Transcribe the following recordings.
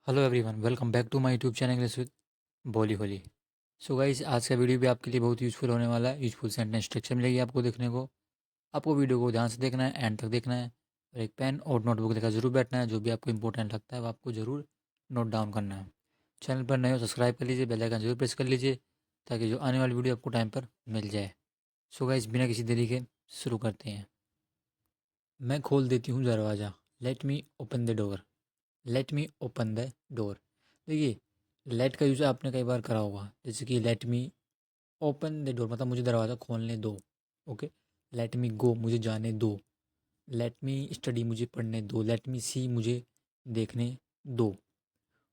Hello everyone, welcome back to my YouTube channel English with बोली होली। So guys, आज का वीडियो भी आपके लिए बहुत यूज़फुल होने वाला है। यूज़फुल सेंटेंस स्ट्रक्चर मिलेगी आपको देखने को। आपको वीडियो को ध्यान से देखना है, एंड तक देखना है, और एक पेन और नोटबुक लेकर जरूर बैठना है। जो भी आपको इंपॉर्टेंट लगता है वो आपको ज़रूर नोट डाउन करना है। चैनल पर नए हो सब्सक्राइब कर लीजिए, बेल आइकन जरूर प्रेस कर लीजिए ताकि जो आने वाली वीडियो आपको टाइम पर मिल जाए। सो गाइस, बिना किसी देरी के शुरू करते हैं। मैं खोल देती हूँ दरवाज़ा। Let me open the door. Late me open the door. देखिए, लेट का यूज़ आपने कई बार करा होगा, जैसे कि late me open the door मतलब मुझे दरवाज़ा खोलने दो। ओके। लेट मी गो मुझे जाने दो। लेट मी स्टडी मुझे पढ़ने दो। लेट मी सी मुझे देखने दो।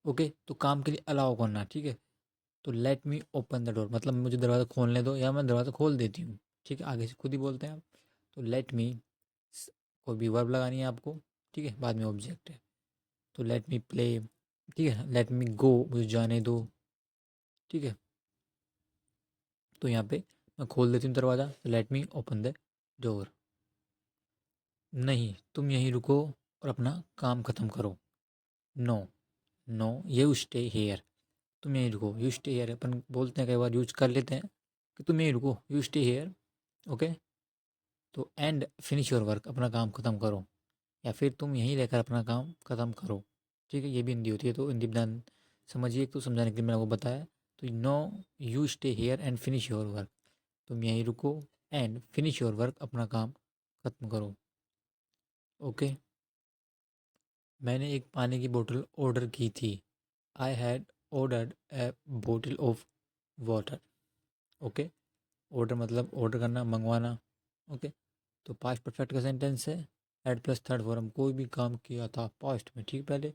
ओके, तो काम के लिए अलाउ करना, ठीक है। तो late me open the door मतलब मुझे दरवाज़ा खोलने दो या मैं दरवाज़ा खोल देती हूँ। ठीक है, आगे से खुद ही बोलते हैं आप। तो लेट मी, कोई भी वर्ब लगानी है आपको, ठीक है, बाद में ऑब्जेक्ट है। तो लेट मी प्ले, ठीक है। लेट मी गो मुझे जाने दो, ठीक है। तो यहाँ पे मैं खोल देती हूँ दरवाज़ा, let me open the door. नहीं, तुम यहीं रुको और अपना काम ख़त्म करो। No, no you stay here. तुम यहीं रुको, यू स्टे हेयर अपन बोलते हैं, कई बार यूज कर लेते हैं कि तुम यहीं रुको, यू स्टे हेयर। ओके। तो एंड फिनिश योर वर्क अपना काम ख़त्म करो, या फिर तुम यहीं रहकर अपना काम ख़त्म करो। ठीक है, ये भी हिंदी होती है। तो हिंदी बयान समझिए, तो समझाने के लिए मैंने आपको बताया। तो no, you stay here and finish your work. तुम यहीं रुको एंड फिनिश योर वर्क अपना काम ख़त्म करो। ओके। मैंने एक पानी की बोतल ऑर्डर की थी। आई हैड ऑर्डर्ड ए बोतल ऑफ वाटर। ओके। ऑर्डर मतलब ऑर्डर करना, मंगवाना। ओके। तो पास्ट परफेक्ट का सेंटेंस है। हैड प्लस थर्ड फॉर्म, कोई भी काम किया था पास्ट में, ठीक पहले।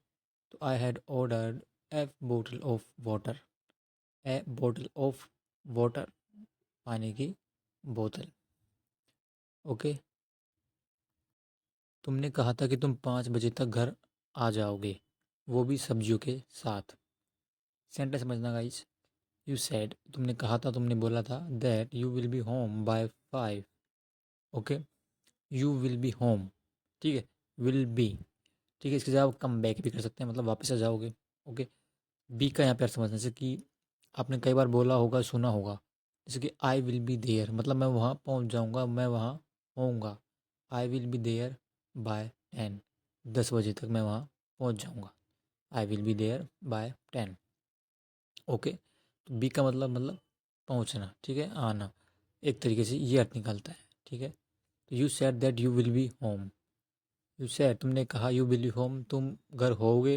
तो आई हैड ऑर्डर्ड ए बोतल ऑफ वाटर। ए बोतल ऑफ वाटर, पानी की बोतल। ओके। तुमने कहा था कि तुम 5 बजे तक घर आ जाओगे, वो भी सब्जियों के साथ। सेंटेंस समझना गाइस। यू सेड, तुमने कहा था, तुमने बोला था, that you will be home by 5। Okay. You will be home, ठीक है। विल बी, ठीक है। इसके जगह आप कम बैक भी कर सकते हैं, मतलब वापस आ जाओगे। ओके। बी का यहाँ पे अर्थ समझना, जैसे कि आपने कई बार बोला होगा, सुना होगा, जैसे कि आई विल बी देयर मतलब मैं वहाँ पहुँच जाऊँगा, मैं वहाँ होऊंगा। I will be there by 10, 10 बजे तक मैं वहाँ पहुँच जाऊँगा। I will be there by 10। Okay. तो बी का मतलब पहुँचना, ठीक है, आना। एक तरीके से ये अर्थ निकलता है, ठीक है। तो you said that you will be home. You said तुमने कहा, यू विल बी होम तुम घर होगे,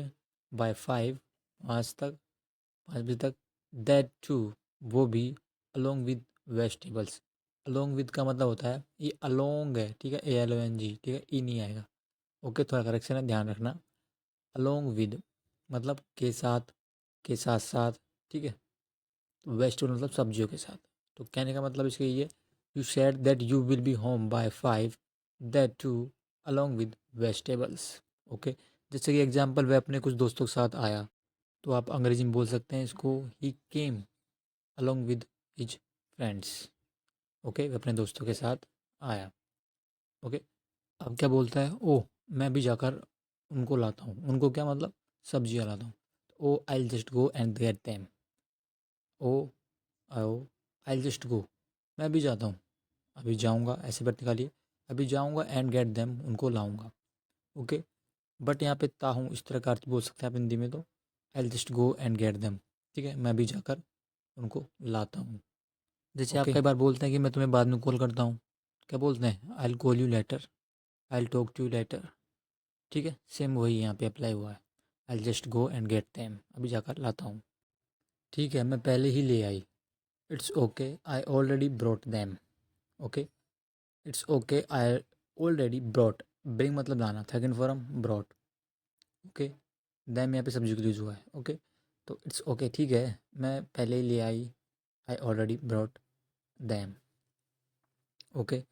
बाय 5 5 तक, 5 बजे तक। दैट टू, वो भी, along with vegetables. Along with का मतलब होता है, ये अलोंग है, ठीक है, ALONG, ठीक है, ई नहीं आएगा। ओके, थोड़ा करेक्शन है, ध्यान रखना। अलोंग विद मतलब के साथ, के साथ साथ, ठीक है। वेजिटेबल मतलब सब्जियों के साथ। तो कहने का मतलब इसका ये, you said that you will be home by 5, that too along with vegetables. Okay. जैसे कि एग्जाम्पल, वह अपने कुछ दोस्तों के साथ आया, तो आप अंग्रेजी में बोल सकते हैं इसको, he came along with his friends. Okay, वह अपने दोस्तों के साथ आया। ओके। अब क्या बोलता है, ओ मैं भी जाकर उनको लाता हूँ। उनको क्या मतलब, सब्जियाँ लाता हूँ। Oh I just go and get them. Oh आओ, आई जस्ट गो, मैं अभी जाता हूँ, अभी जाऊँगा, ऐसे बात निकालिए। अभी जाऊँगा एंड गेट देम, उनको लाऊंगा। ओके। बट यहाँ पे ता हूँ, इस तरह का अर्थ बोल सकते हैं आप हिंदी में। तो आई just go and get them, ठीक है, मैं अभी जाकर उनको लाता हूँ। जैसे आप ओके। कई बार बोलते हैं कि मैं तुम्हें बाद में कॉल करता हूँ, क्या बोलते हैं, I will call you later, I will talk to you later. ठीक है, सेम वही यहाँ पे अप्लाई हुआ है। I just go and get them, अभी जाकर लाता हूँ। ठीक है, मैं पहले ही ले आई। It's okay I already brought them. Okay. It's okay I already brought, bring मतलब लाना, second form brought. Okay. Them यहाँ पे सब्जेक्ट यूज हुआ है। ओके। तो इट्स ओके, ठीक है, मैं पहले ही ले आई, I already brought them. Okay.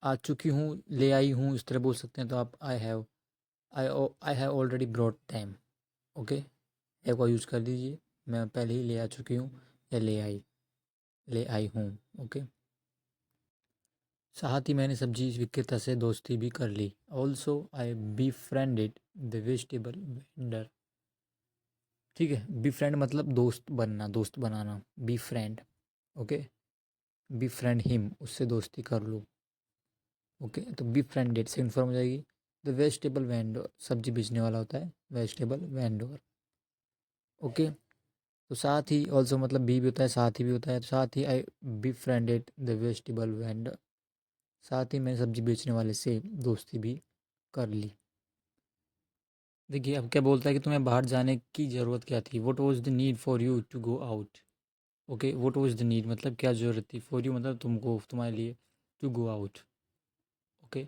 आ चुकी हूँ, ले आई हूँ, इस तरह बोल सकते हैं। तो आप I have already brought them. Okay. Have का यूज़ कर लीजिए, मैं पहले ही ले आ चुकी हूँ, या ले आई हूँ। ओके। साथ ही मैंने सब्जी विक्रेता से दोस्ती भी कर ली। Also I befriended the vegetable vendor. ठीक है। बी फ्रेंड मतलब दोस्त बनना, दोस्त बनाना, befriend. Okay, befriend him, उससे दोस्ती कर लो। ओके, तो बी फ्रेंडेड सेकंड फॉर्म हो जाएगी। द वेजिटेबल वेंडर, सब्जी बेचने वाला होता है वेजिटेबल वेंडर। ओके, तो साथ ही ऑल्सो मतलब बी भी होता है, साथ ही भी होता है। तो साथ ही I befriended the vegetable vendor, साथ ही मैंने सब्जी बेचने वाले से दोस्ती भी कर ली। देखिए अब क्या बोलता है कि तुम्हें बाहर जाने की ज़रूरत क्या थी। What was the need for you to go out. Okay, what was the need मतलब क्या ज़रूरत थी, फॉर यू मतलब तुमको, तुम्हारे लिए, to go out. Okay,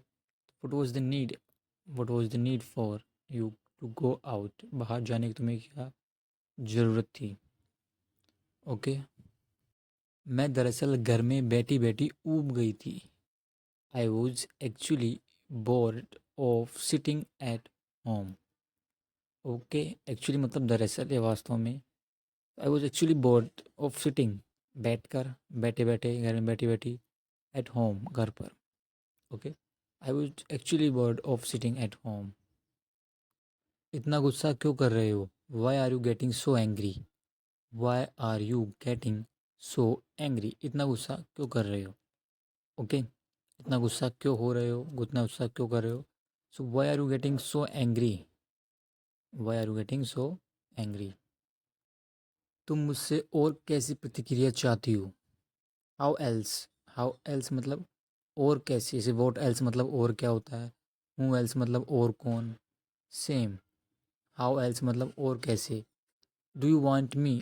what was the need, what was the need for you to go out, बाहर जाने की तुम्हें क्या ज़रूरत थी। ओके, मैं दरअसल घर में बैठी बैठी ऊब गई थी। आई was actually bored of sitting at home. Okay, actually मतलब दरअसल या वास्तव में। आई was actually bored of sitting, बैठ कर, बैठे बैठे, घर में बैठी बैठी, एट होम, घर पर। Okay, I was actually bored of sitting at home. इतना गुस्सा क्यों कर रहे हो। Why are you getting so angry. Why are you getting so angry, इतना गुस्सा क्यों कर रहे हो। ओके, इतना गुस्सा क्यों हो रहे हो, इतना गुस्सा क्यों कर रहे हो। So why are you getting so angry, why are you getting so angry. तुम मुझसे और कैसी प्रतिक्रिया चाहती हो। हाउ एल्स, हाउ एल्स मतलब और कैसे, जैसे वॉट एल्स मतलब और क्या होता है, हु एल्स मतलब और कौन, सेम। हाउ एल्स मतलब और कैसे। Do you want me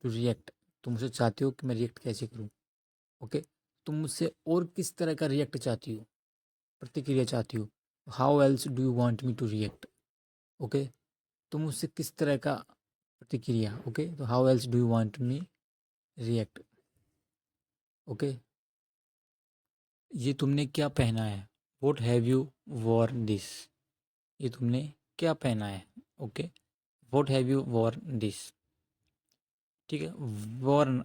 to react, तुम मुझसे चाहते हो कि मैं रिएक्ट कैसे करूँ। ओके, तुम मुझसे और किस तरह का रिएक्ट चाहती हो, प्रतिक्रिया चाहती हो। How else do you want me to react. Okay, तुम मुझसे किस तरह का प्रतिक्रिया। ओके, तो how else do you want me react. Okay, ये तुमने क्या पहना है। What have you Warne this, ये तुमने क्या पहना है। Okay, what have you Warne this. ठीक है, वॉर्न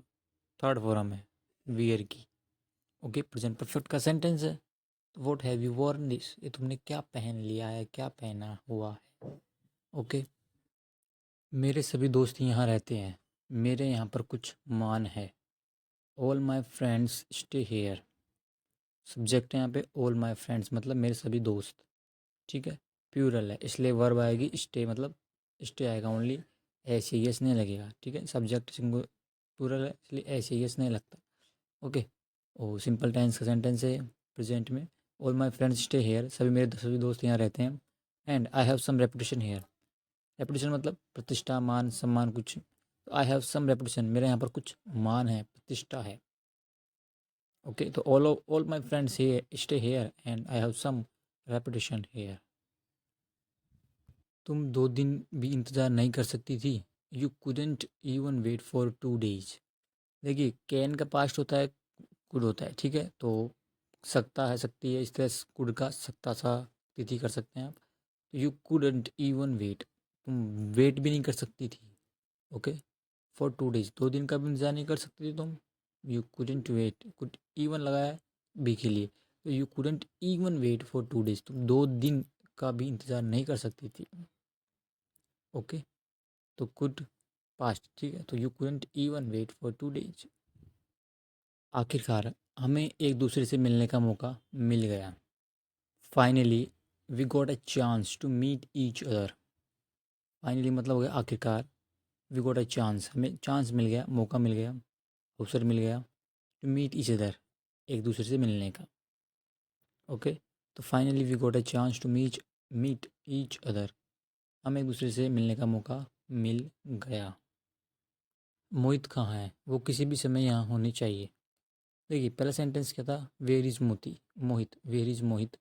थर्ड फॉर्म है वियर की। ओके, प्रेजेंट परफेक्ट का सेंटेंस है। What have you Warne this, ये तुमने क्या पहन लिया है, क्या पहना हुआ है। ओके, मेरे सभी दोस्त यहाँ रहते हैं, मेरे यहाँ पर कुछ मान है। All my friends stay hair, subject है यहाँ पे, ऑल माई फ्रेंड्स मतलब मेरे सभी दोस्त। ठीक है, प्यूरल है इसलिए वर्ब आएगी स्टे, मतलब स्टे आएगा ओनली, ऐसे यस नहीं लगेगा। ठीक है, सब्जेक्ट सिंगुलर प्यूरल है इसलिए ऐसे यस नहीं लगता। ओके, और सिंपल टेंस का सेंटेंस है प्रेजेंट में। All my friends stay here, सभी मेरे सभी दोस्त यहाँ रहते हैं। And I have some reputation here, reputation मतलब प्रतिष्ठा, मान, सम्मान कुछ। आई हैव सम रेपुटेशन, मेरे यहाँ पर कुछ मान है, प्रतिष्ठा है। ओके, तो all my friends here stay here and I have some reputation here. तुम 2 दिन भी इंतज़ार नहीं कर सकती थी। You couldn't even wait for 2 days। देखिए कैन का पास्ट होता है, कुड होता है। ठीक है, तो सकता है, सकती है, इस तरह से कुड का सकता सा तिथि कर सकते हैं आप। यू कुडेंट इवन वेट, तुम वेट भी नहीं कर सकती थी। ओके, फॉर 2 days, 2 दिन का भी इंतज़ार नहीं कर सकती थी तुम। You couldn't wait, could even लगाया है बी के लिए, तो you couldn't even wait for 2 days, तुम 2 दिन का भी इंतज़ार नहीं कर सकती थी। ओके, तो कुड पास्ट। ठीक है, तो you couldn't even wait for 2 days। आखिरकार हमें एक दूसरे से मिलने का मौका मिल गया। Finally we got a chance to meet each other. Finally मतलब हो गया आखिरकार, वी गॉट अ चांस, हमें चांस मिल गया, मौका मिल गया, अवसर मिल गया, टू मीट ईच अदर, एक दूसरे से मिलने का। ओके, तो finally we got a chance to meet each other, हमें एक दूसरे से मिलने का मौका मिल गया। मोहित कहाँ है, वो किसी भी समय यहाँ होनी चाहिए। देखिए पहला सेंटेंस क्या था, वेयर इज़ मोती, मोहित, वेयर इज़ मोहित,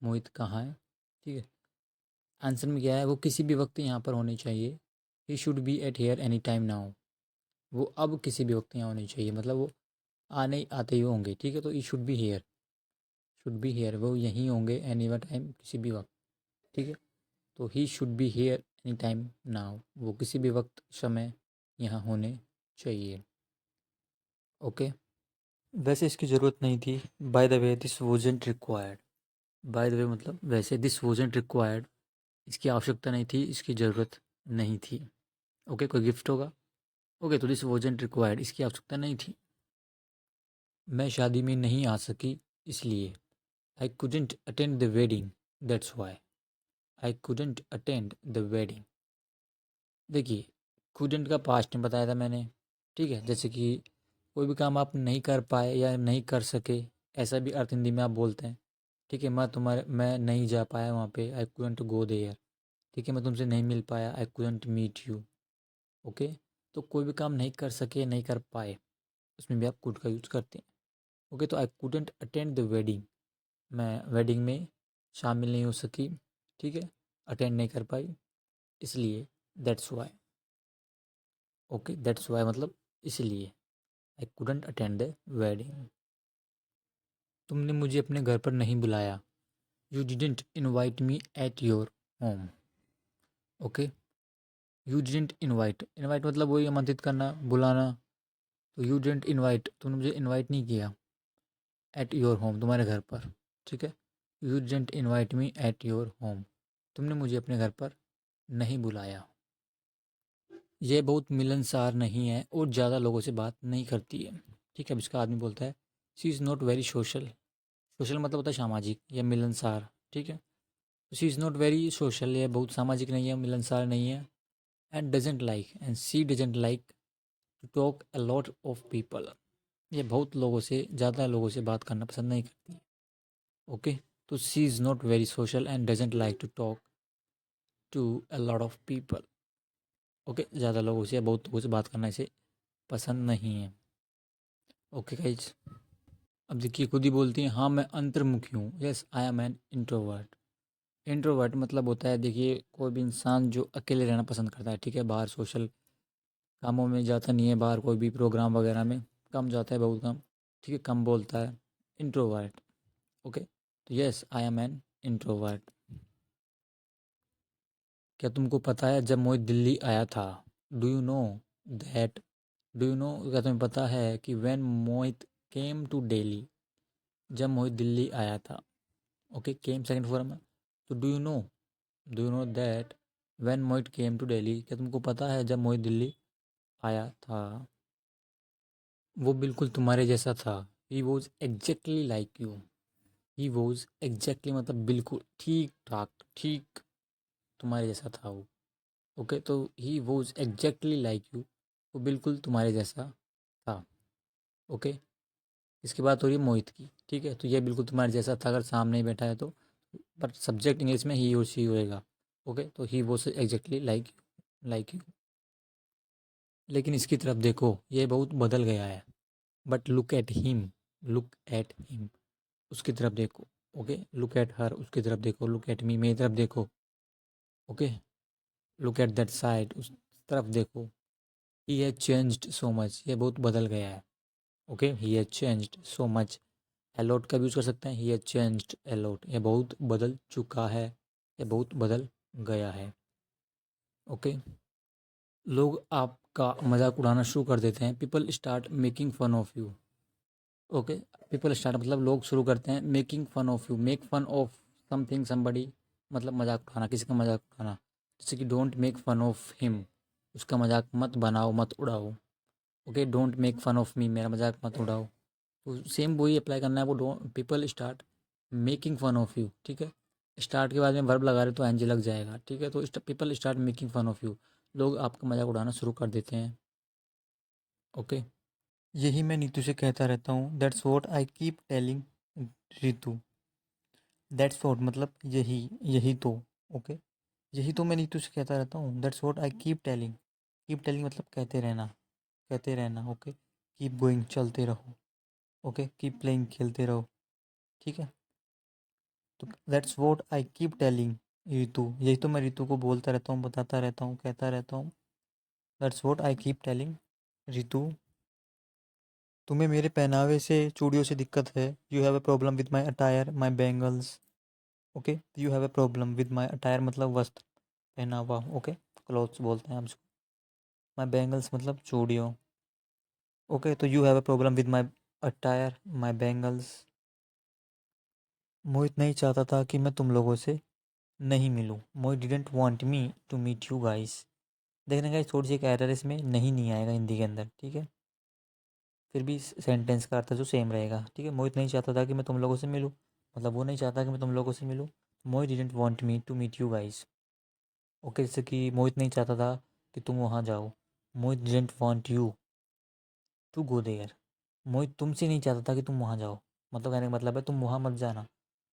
मोहित कहाँ है। ठीक है, आंसर में क्या है, वो किसी भी वक्त यहाँ पर होने चाहिए। He should be at here any time now, वो अब किसी भी वक्त यहाँ होने चाहिए, मतलब वो आने आते ही होंगे। ठीक है, तो he should be here, should be here, वो यहीं होंगे एनी वन टाइम, किसी भी वक्त। ठीक है, तो ही should be hair any time now, वो किसी भी वक्त समय यहाँ होने चाहिए। ओके, वैसे इसकी ज़रूरत नहीं थी। By the way this wasn't required, by the way मतलब वैसे, दिस वॉजेंट रिक्वायर्ड, इसकी आवश्यकता नहीं थी, इसकी ज़रूरत नहीं थी। ओके, कोई गिफ्ट होगा। ओके, तो दिस वॉजंट रिक्वायर्ड, इसकी आवश्यकता नहीं थी। मैं शादी में नहीं आ सकी इसलिए। I couldn't attend the wedding, that's why. I couldn't attend the wedding. देखिए, कुडेंट का पास्ट में बताया था मैंने, ठीक है। जैसे कि कोई भी काम आप नहीं कर पाए या नहीं कर सके, ऐसा भी अर्थ हिंदी में आप बोलते हैं, ठीक है। मैं नहीं जा पाया वहाँ पे, आई कुडेंट गो देयर, ठीक है। मैं तुमसे नहीं मिल पाया, I couldn't meet you. Okay, तो कोई भी काम नहीं कर सके, नहीं कर पाए, उसमें भी आप कुड का यूज़ करते हैं। ओके, तो I couldn't attend the wedding, मैं वेडिंग में शामिल नहीं हो सकी, ठीक है, अटेंड नहीं कर पाई, इसलिए। That's why. Okay, that's why मतलब इसलिए। I couldn't attend the wedding. तुमने मुझे अपने घर पर नहीं बुलाया, you didn't invite me at your home. Okay, you didn't invite, invite मतलब वही आमंत्रित करना, बुलाना। तो यू डिडेंट इनवाइट, तुमने मुझे इनवाइट नहीं किया एट योर होम, तुम्हारे घर पर, ठीक है। You didn't invite me at your home, तुमने मुझे अपने घर पर नहीं बुलाया। ये बहुत मिलनसार नहीं है और ज़्यादा लोगों से बात नहीं करती है, ठीक है। अब इसका आदमी बोलता है she is not very social. Social मतलब होता है सामाजिक या मिलनसार, ठीक है। She is not very social, ये बहुत सामाजिक नहीं है, मिलनसार नहीं है। And she doesn't like to talk a lot of people, ये बहुत लोगों से, ज़्यादा लोगों से बात करना पसंद नहीं करती। ओके, तो she is not very social and doesn't like to talk to a lot of people. Okay, ज़्यादा लोगों से या बहुत लोगों से बात करना इसे पसंद नहीं है। ओके गाइज, अब देखिए खुद ही बोलती हैं, हाँ मैं अंतर्मुखी हूँ, yes I am an introvert. Introvert मतलब होता है, देखिए कोई भी इंसान जो अकेले रहना पसंद करता है, ठीक है। बाहर सोशल कामों में जाता नहीं है, बाहर कोई भी प्रोग्राम वगैरह में कम जाता है, बहुत कम, ठीक है, कम बोलता है, इंट्रोवर्ट। ओके, तो yes I am an introvert. क्या तुमको पता है जब मोहित दिल्ली आया था, do you know that, do you know, क्या तुम्हें पता है कि when Mohit came to Delhi, जब मोहित दिल्ली आया था। ओके, केम सेकंड फॉर्म है, तो do you know that when Mohit came to Delhi, क्या तुमको पता है जब मोहित दिल्ली आया था, वो बिल्कुल तुम्हारे जैसा था। He was exactly like you. He was exactly मतलब बिल्कुल ठीक ठाक, ठीक तुम्हारे जैसा था वो। ओके, तो he was exactly like you, वो बिल्कुल तुम्हारे जैसा था। ओके, इसके बाद हो रही है मोहित की, ठीक है। तो ये बिल्कुल तुम्हारे जैसा था, अगर सामने ही बैठा है तो, पर सब्जेक्ट इंग्लिश में ही और शी होएगा। ओके, तो he was exactly like you. लेकिन इसकी तरफ देखो, ये बहुत बदल गया है। But look at him, look at him, उसकी तरफ देखो। ओके, लुक एट हर, उसकी तरफ देखो। लुक एट मी, मेरी तरफ देखो। Okay, look at that side, उस तरफ देखो। He has changed so much, ये बहुत बदल गया है। Okay, he has changed so much, a lot का भी यूज़ कर सकते हैं, ही हैज चेंज्ड अलॉट, ये बहुत बदल चुका है, ये बहुत बदल गया है। ओके, लोग आपका मजाक उड़ाना शुरू कर देते हैं, people start making fun of you. Okay, people start मतलब लोग शुरू करते हैं, making fun of you, make fun of something somebody, मतलब मजाक उठाना, किसी का मजाक उठाना। जैसे कि don't make fun of him, उसका मजाक मत बनाओ, मत उड़ाओ। Okay, don't make fun of me, मेरा मजाक मत उड़ाओ। तो सेम वही अप्लाई करना है, वो don't, people start making fun of you, ठीक है। स्टार्ट के बाद में वर्ब लगा रहे तो एनजी लग जाएगा, ठीक है। तो people start making fun of you, लोग आपका मजाक उड़ाना शुरू कर देते हैं। ओके, यही मैं नीतू से कहता रहता हूँ, that's what I keep telling Ritu. That's what मतलब यही, यही तो। ओके, यही तो मैं नीतू से कहता रहता हूँ, that's what I keep telling मतलब कहते रहना, कहते रहना। ओके, कीप गोइंग चलते रहो। ओके, कीप प्लेइंग खेलते रहो, ठीक है। तो that's what I keep telling Ritu, यही तो मैं रितु को बोलता रहता हूँ, बताता रहता हूँ, कहता रहता हूँ। That's what I keep telling Ritu. तुम्हें मेरे पहनावे से, चूड़ियों से दिक्कत है, you have a problem with my attire, my bangles. Okay, you have a problem with my attire मतलब वस्त्र, पहनावा। ओके, क्लोथ्स बोलते हैं हम उसको। माई बैंगल्स मतलब चूड़ियों। ओके, तो you have a problem with my attire, my bangles. Mohit नहीं चाहता था कि मैं तुम लोगों से नहीं मिलूं, Mohit didn't want me to meet you guys. देखने का थोड़ी सी एक एरर इसमें नहीं आएगा हिंदी के अंदर, ठीक है। फिर भी सेंटेंस का अर्थ जो सेम रहेगा, ठीक है। मोहित नहीं चाहता था कि मैं तुम लोगों से मिलूँ, मतलब वो नहीं चाहता कि मैं तुम लोगों से मिलूँ। Mohit didn't want me to meet you guys. Okay, जैसे कि मोहित नहीं चाहता था कि तुम वहाँ जाओ। Mohit didn't want you to go there. Mohit तुमसे नहीं चाहता था कि तुम वहाँ जाओ, मतलब कहने का मतलब है तुम वहाँ मत जाना।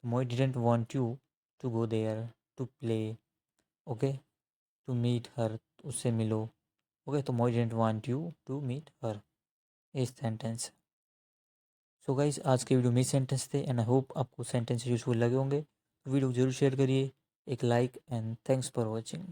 Mohit didn't want you to go there to play. Okay, to meet her, उससे मिलो। ओके, तो Mohit didn't want you to meet her, इस सेंटेंस। सो गाइस, आज के वीडियो में सेंटेंस थे एंड आई होप आपको सेंटेंस यूजफुल लगे होंगे। वीडियो को जरूर शेयर करिए, एक like, and thanks for watching.